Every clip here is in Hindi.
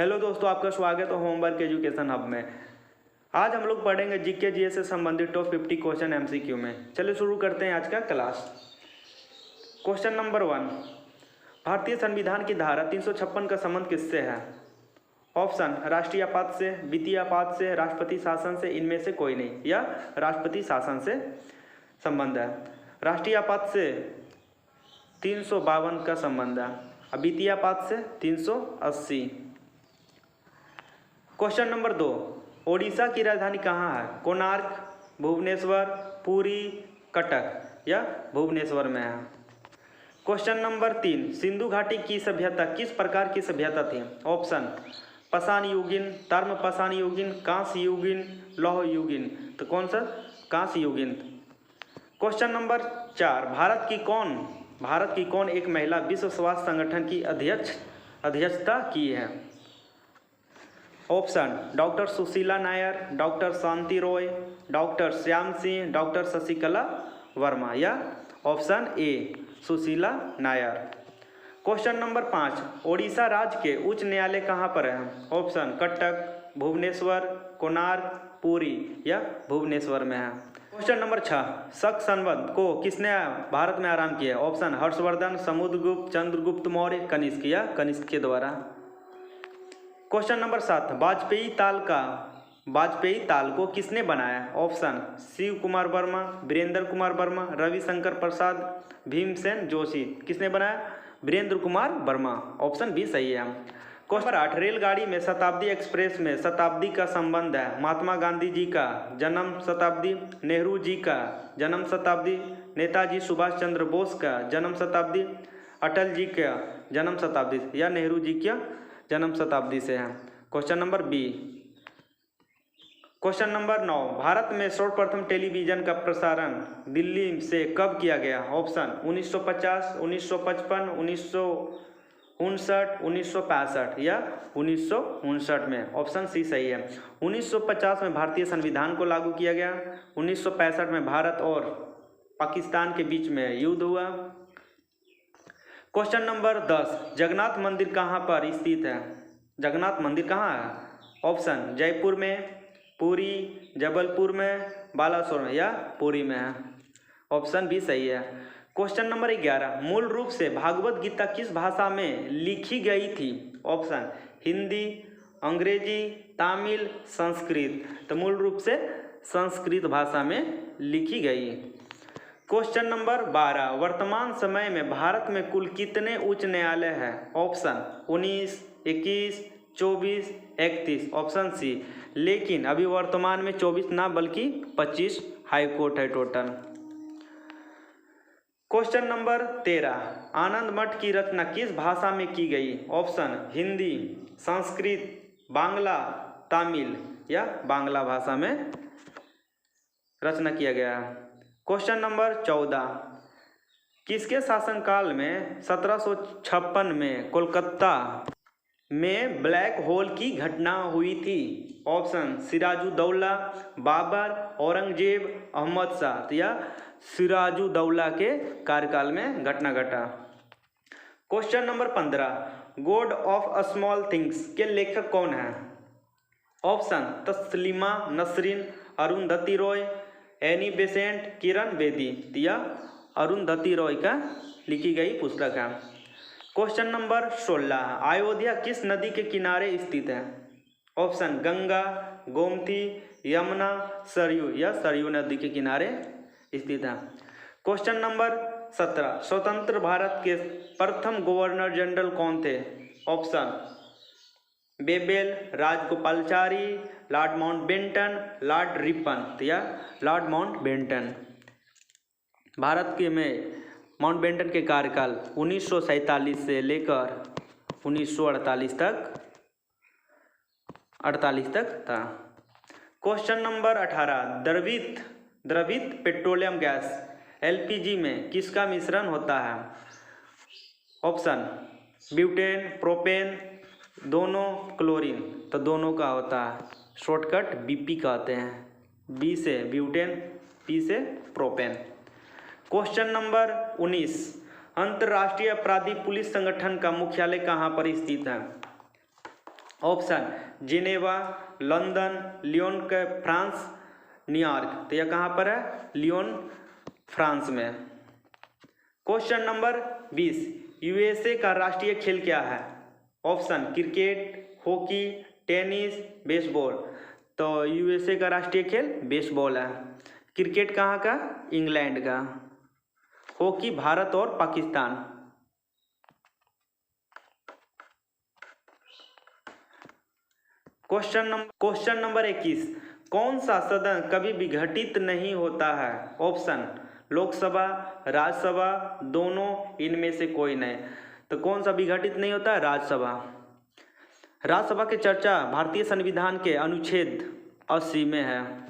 हेलो दोस्तों, आपका स्वागत है होमवर्क एजुकेशन हब में। आज हम लोग पढ़ेंगे जीके जीएस से संबंधित टॉप 50 क्वेश्चन एमसीक्यू में। चलिए शुरू करते हैं आज का क्लास। क्वेश्चन नंबर 1, भारतीय संविधान की धारा 356 का संबंध किससे है? ऑप्शन राष्ट्रीय आपात से, वित्तीय आपात से, राष्ट्रपति शासन से, इनमें से कोई नहीं, या राष्ट्रपति शासन से संबंध है। राष्ट्रीय आपात से 352 का संबंध है, वित्तीय आपात से 380। क्वेश्चन नंबर 2, ओडिशा की राजधानी कहाँ है? कोणार्क, भुवनेश्वर, पुरी, कटक, या भुवनेश्वर में है। क्वेश्चन नंबर 3, सिंधु घाटी की सभ्यता किस प्रकार की सभ्यता थी? ऑप्शन पाषाण युगीन, तर्म पाषाण युगीन, कांस्य युगीन, लौह युगीन। तो कौन सा? कांस्य युगीन। क्वेश्चन नंबर 4, भारत की कौन एक महिला विश्व स्वास्थ्य संगठन की अध्यक्षता की है? Option doctor Sushila Nair, doctor Shanti Roy, doctor Shyam Singh, doctor Shashikala Verma, या option A Sushila Nair. Question number 5, Odisha राज्य के उच्च न्यायालय कहाँ पर है? ऑप्शन कटक, भुवनेश्वर, कोणार्क, पुरी, या भुवनेश्वर में है। क्वेश्चन नंबर 6, शक संवत को किसने भारत में आरंभ किया? ऑप्शन हर्षवर्धन, समुद्रगुप्त, चंद्रगुप्त मौर्य, कनिष्क, या कनिष्क के द्वारा। क्वेश्चन नंबर 7, वाजपेयी ताल को किसने बनाया? ऑप्शन शिव कुमार वर्मा, वीरेंद्र कुमार वर्मा, रविशंकर प्रसाद, भीमसेन जोशी। किसने बनाया? वीरेंद्र कुमार वर्मा। ऑप्शन बी सही है। क्वेश्चन नंबर 8, रेलगाड़ी में शताब्दी एक्सप्रेस में शताब्दी का संबंध है? महात्मा गांधी जी का जन्म शताब्दी, नेहरू जी का जन्म शताब्दी, नेताजी सुभाष चंद्र बोस का जन्म शताब्दी, अटल जी का जन्म शताब्दी, या नेहरू जी का जन्म शताब्दी से है। Question number B. Question number 9, Bharat में सर्वप्रथम टेलीविजन का प्रसारण दिल्ली से कब किया गया? ऑप्शन 1950, 1955, 1959, 1965, या 1959 में। ऑप्शन सी सही है। 1950 में भारतीय संविधान को लागू किया गया। 1965 में भारत और पाकिस्तान के बीच में युद्ध हुआ। क्वेश्चन नंबर 10, जगन्नाथ मंदिर कहाँ पर स्थित है? जगन्नाथ मंदिर कहाँ है? ऑप्शन जयपुर में, पुरी, जबलपुर में, बालासोर में, या पुरी में है। ऑप्शन बी सही है। क्वेश्चन नंबर 11, मूल रूप से भागवत गीता किस भाषा में लिखी गई थी? ऑप्शन हिंदी, अंग्रेजी, तमिल, संस्कृत। तो मूल रूप से संस्कृत भाषा में लिखी गई। क्वेश्चन नंबर 12, वर्तमान समय में भारत में कुल कितने उच्च न्यायालय हैं? ऑप्शन 19, 21, 24, 31। Option C. लेकिन अभी वर्तमान में 24 ना बल्कि 25 हाई कोर्ट है total. Question number 13, Anand Math की रचना किस भाषा में की गई? ऑप्शन हिंदी, संस्कृत, बांग्ला, तमिल, या बांग्ला भाषा में रचना किया गया है। क्वेश्चन नंबर 14, किसके शासनकाल में 1756 में कोलकाता में ब्लैक होल की घटना हुई थी? ऑप्शन सिराजुद्दौला, बाबर, औरंगजेब, अहमद शाह, या सिराजुद्दौला के कार्यकाल में घटना घटा। Question number 15, God of Small Things के लेखक कौन है? Option Taslima Nasrin, Arundhati Roy, Annie Besant, Kiran Bedi, या अरुंधति रॉय का लिखी गई पुस्तक है। क्वेश्चन नंबर 16, अयोध्या किस नदी के किनारे स्थित है? ऑप्शन गंगा, गोमती, यमुना, सरयू, या सरयू नदी के किनारे स्थित है। क्वेश्चन नंबर 17, स्वतंत्र भारत के प्रथम गवर्नर जनरल कौन थे? Option Wavell, Rajagopalachari, Lord Mountbatten, Lord Ripon, या लॉर्ड माउंटबेटन। भारत के में माउंटबेटन के कार्यकाल 1947 से लेकर 1948 तक था। क्वेश्चन नंबर 18, द्रवित पेट्रोलियम गैस एलपीजी में किसका मिश्रण होता है? ऑप्शन ब्यूटेन, प्रोपेन, दोनों, क्लोरीन। तो दोनों का होता है, शॉर्टकट बीपी कहते हैं। बी से ब्यूटेन, पी से प्रोपेन। क्वेश्चन नंबर 19, अंतर्राष्ट्रीय अपराधी पुलिस संगठन का मुख्यालय कहाँ पर स्थित है? ऑप्शन जिनेवा, लंदन, लियोन के फ्रांस, न्यूयॉर्क। तो यह कहाँ पर है? लियोन फ्रांस में। क्वेश्चन नंबर 20, यूएसए का राष्ट्रीय खेल क्या है? Option cricket, hockey, tennis, baseball. तो यूएसए का राष्ट्रीय खेल बेसबॉल है। क्रिकेट कहाँ का? इंग्लैंड का। हॉकी भारत और पाकिस्तान। क्वेश्चन नंबर 21, कौन सा सदन कभी विघटित नहीं होता है? ऑप्शन लोकसभा, राज्यसभा, दोनों, इनमें से कोई नहीं। तो कौन सा विघटित नहीं होता है? राज्यसभा। राज्यसभा की चर्चा भारतीय संविधान के अनुच्छेद 80 में है।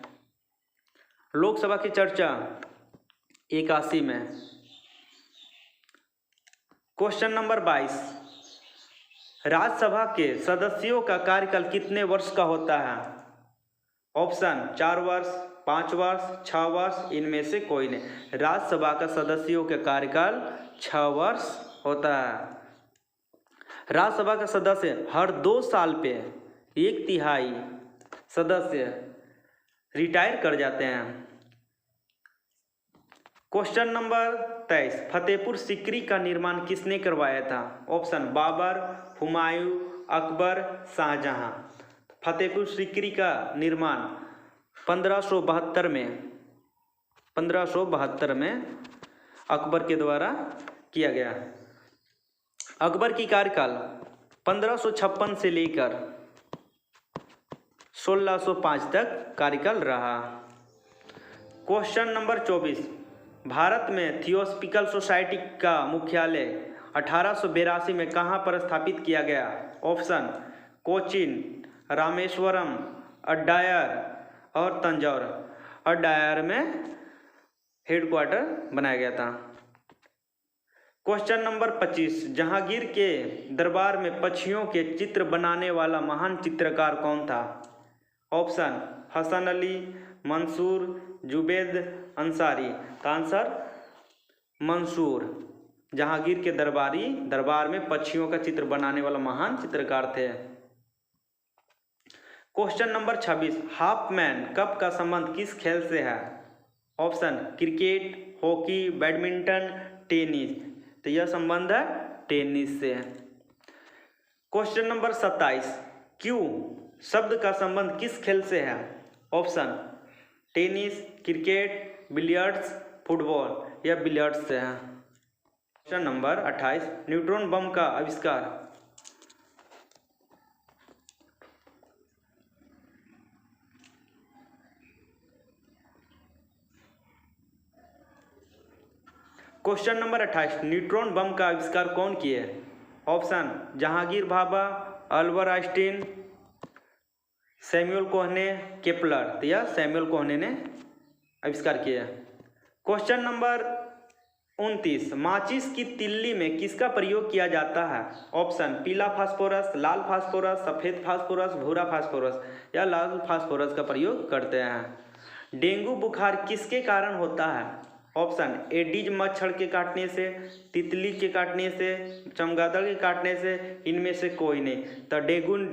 लोकसभा की चर्चा 81 में। क्वेश्चन नंबर 22, राज्यसभा के सदस्यों का कार्यकाल कितने वर्ष का होता है? ऑप्शन 4 वर्ष, 5 वर्ष, 6 वर्ष, इनमें से कोई नहीं। राज्यसभा का सदस्यों का कार्यकाल 6 वर्ष होता है। राज्यसभा का सदस्य हर 2 साल पे 1/3 सदस्य रिटायर कर जाते हैं। क्वेश्चन नंबर 23, फतेहपुर सीकरी का निर्माण किसने करवाया था? ऑप्शन बाबर, हुमायूं, अकबर, शाहजहां। फतेहपुर सीकरी का निर्माण 1572 में अकबर के द्वारा किया गया। अकबर की कार्यकाल 1556 से लेकर 1605 तक कार्यकाल रहा। क्वेश्चन नंबर 24, भारत में थियोसॉफिकल सोसाइटी का मुख्यालय 1882 में कहाँ पर स्थापित किया गया? ऑप्शन कोचीन, रामेश्वरम, अड्डायर और तंजौर। अड्डायर में हेडक्वार्टर बनाया गया था। क्वेश्चन नंबर 25, जहांगीर के दरबार में पक्षियों के चित्र बनाने वाला महान चित्रकार कौन था? ऑप्शन हसन अली, मंसूर, जुबैद अंसारी। का आंसर मंसूर। जहांगीर के दरबार में पक्षियों का चित्र बनाने वाला महान चित्रकार थे। क्वेश्चन नंबर 26, हाफमैन कप का संबंध किस खेल से है? Option cricket, hockey, badminton, tennis. तो यह संबंध है टेनिस से। क्वेश्चन नंबर 27, क्यू शब्द का संबंध किस खेल से है? Option tennis, cricket, billiards, football. यह बिलियर्ड्स से है। क्वेश्चन नंबर 28, न्यूट्रॉन बम का आविष्कार? क्वेश्चन नंबर 28, न्यूट्रॉन बम का आविष्कार कौन किए? Option Jahangir Bhabha, Albert Einstein, Samuel Cohen, Kepler. तो यह सैमुअल कोहने ने आविष्कार किया। क्वेश्चन नंबर 29, माचिस की तिल्ली में किसका प्रयोग किया जाता है? ऑप्शन पीला फास्फोरस, लाल फास्फोरस, सफ़ेद फास्फोरस, भूरा फास्फोरस। या लाल फास्फोरस का प्रयोग करते हैं। डेंगू बुखार किसके कारण होता है? ऑप्शन एडीज मच्छर के काटने से, तितली के काटने से, चमगादड़ के काटने से, इनमें से कोई नहीं। तो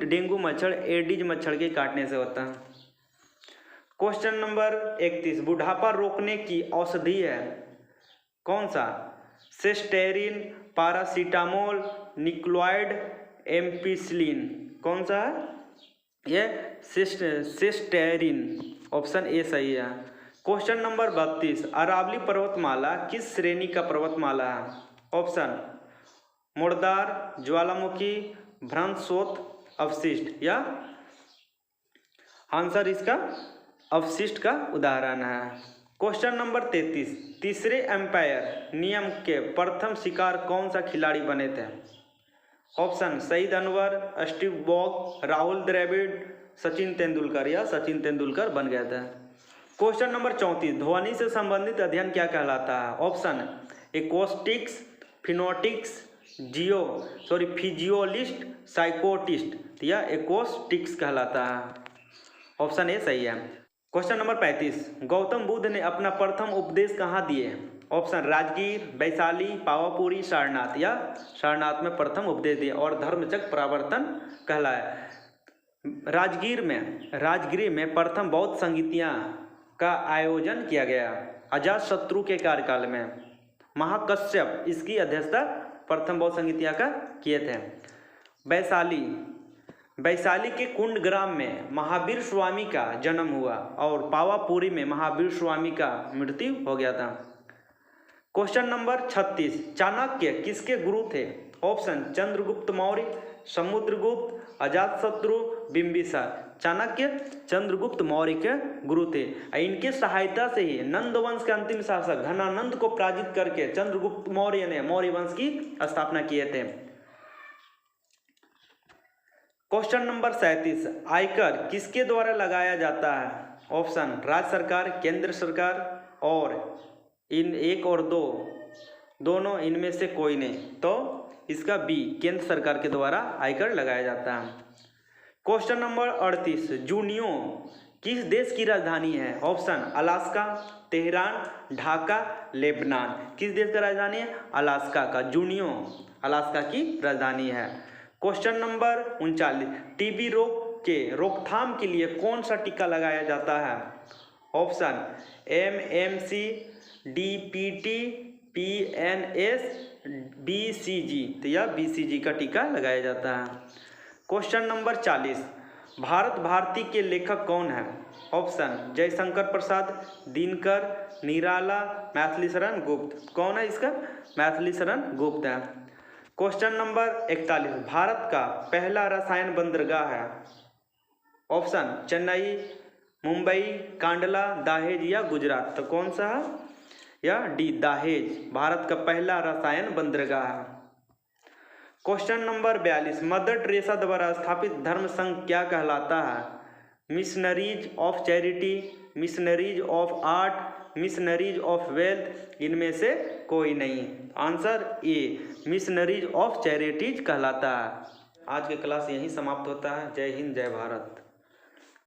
डेंगू मच्छर एडीज मच्छर के काटने से होता है। क्वेश्चन नंबर 31, बुढ़ापा रोकने की औषधि है कौन सा? सिस्टेरिन, पैरासीटामोल, निक्लोइड, एम्पिसिलिन। कौन सा है? यह सिस्टेरिन। ऑप्शन ए सही है। क्वेश्चन नंबर 32, अरावली पर्वतमाला किस श्रेणी का पर्वतमाला है? ऑप्शन मुर्दार, ज्वालामुखी, भ्रंशोत, अवशिष्ट। या आंसर इसका अवशिष्ट का उदाहरण है। क्वेश्चन नंबर 33, तीसरे एम्पायर नियम के प्रथम शिकार कौन सा खिलाड़ी बने थे? Option Saeed Anwar, Steve Waugh, Rahul Dravid, Sachin Tendulkar. या सचिन तेंदुलकर बन गया था। क्वेश्चन नंबर 34, ध्वनि से संबंधित अध्ययन क्या कहलाता है? ऑप्शन एक्रोस्टिक्स, फिनोटिक्स, फिजियोलिस्ट, साइकोटिस्ट। या एक्रोस्टिक्स कहलाता है। ऑप्शन ए सही है। क्वेश्चन नंबर 35, गौतम बुद्ध ने अपना प्रथम उपदेश कहाँ दिए? ऑप्शन राजगीर, वैशाली, पावापुरी, सारनाथ। या सारनाथ में प्रथम उपदेश दिए और धर्मचक्र प्रवर्तन कहलाया। राजगीर में प्रथम बौद्ध संगीतियाँ का आयोजन किया गया अजातशत्रु के कार्यकाल में। महाकश्यप इसकी अध्यक्षता प्रथम बौद्ध संगीतियाँ का किए थे। वैशाली के कुंड ग्राम में महावीर स्वामी का जन्म हुआ और पावापुरी में महावीर स्वामी का मृत्यु हो गया था। क्वेश्चन नंबर 36, चाणक्य किसके गुरु थे? ऑप्शन चंद्रगुप्त मौर्य, समुद्रगुप्त, अजातशत्रु, बिंबिसार। चाणक्य चंद्रगुप्त मौर्य के गुरु थे। इनके सहायता से ही नंद वंश के अंतिम शासक घनानंद को पराजित करके चंद्रगुप्त मौर्य ने मौर्य वंश की स्थापना किए थे। क्वेश्चन नंबर 37, आयकर किसके द्वारा लगाया जाता है? ऑप्शन राज्य सरकार, केंद्र सरकार और इन एक और दो दोनों इनमें से कोई नहीं, तो इसका बी केंद्र सरकार के द्वारा आयकर लगाया जाता है। क्वेश्चन नंबर 38, जूनियो किस देश की राजधानी है? Option Alaska, Tehran, Dhaka, Lebanon. किस देश का राजधानी है? अलास्का का। जूनियो अलास्का की राजधानी है। क्वेश्चन नंबर 39, टीबी रोग के रोकथाम के लिए कौन सा टीका लगाया जाता है? Option MMC, DPT, PNS, BCG। तो यह BCG का टीका लगाया जाता है। क्वेश्चन नंबर 40, भारत भारती के लेखक कौन है? ऑप्शन जयशंकर प्रसाद, दिनकर, निराला, मैथिली शरण गुप्त। कौन है इसका? मैथिली शरण गुप्त है। क्वेश्चन नंबर 41, भारत का पहला रसायन बंदरगाह है? ऑप्शन चेन्नई, मुंबई, कांडला, दहेज या गुजरात। तो कौन सा है? या डी दहेज भारत का पहला रसायन बंदरगाह है। क्वेश्चन नंबर 42, मदर टेरेसा द्वारा स्थापित धर्म संघ क्या कहलाता है? Missionaries of charity, missionaries of art, missionaries of wealth. इनमें से कोई नहीं। Answer A missionaries of charities कहलाता है। आज की क्लास यहीं समाप्त होता है। जय हिंद, जय भारत।